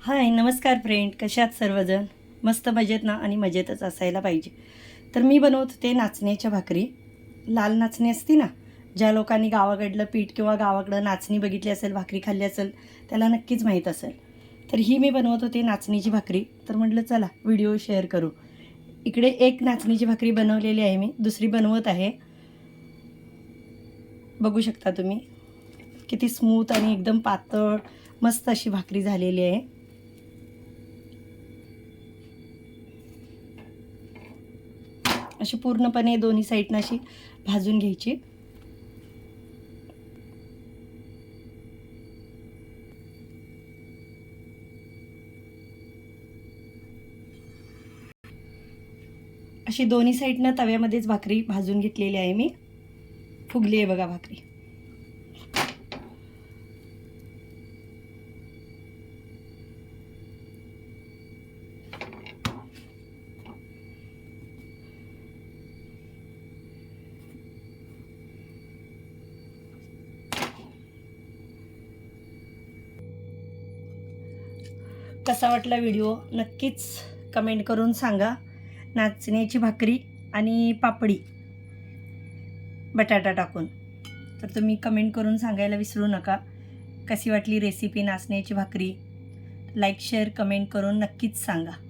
हाय नमस्कार फ्रेंड, कशा आहात सर्वजण? मस्त मजेत ना? आणि मजेतच असायला पाहिजे. तर मी बनवत होते नाचण्याच्या भाकरी. लाल नाचणी असती ना, ज्या लोकांनी गावाकडलं पीठ किंवा गावाकडं नाचणी बघितली असेल, भाकरी खाल्ली असेल, त्याला नक्कीच माहीत असेल. तर ही मी बनवत होते नाचणीची भाकरी. तर म्हटलं चला व्हिडिओ शेअर करू. इकडे एक नाचणीची भाकरी बनवलेली आहे मी, दुसरी बनवत आहे. बघू शकता तुम्ही किती स्मूथ आणि एकदम पातळ मस्त अशी भाकरी झालेली आहे. अशी पूर्णपणे दोन्ही साईडनं अशी भाजून घ्यायची. अशी दोन्ही साईडनं तव्यामध्येच भाकरी भाजून घेतलेली आहे मी. फुगली आहे बघा भाकरी. कसा वाटला व्हिडिओ नक्कीच कमेंट करून सांगा. नाचण्याची भाकरी आणि पापडी बटाटा टाकून. तर तुम्ही कमेंट करून सांगायला विसरू नका. कशी वाटली रेसिपी नाचण्याची भाकरी? लाईक शेअर कमेंट करून नक्कीच सांगा.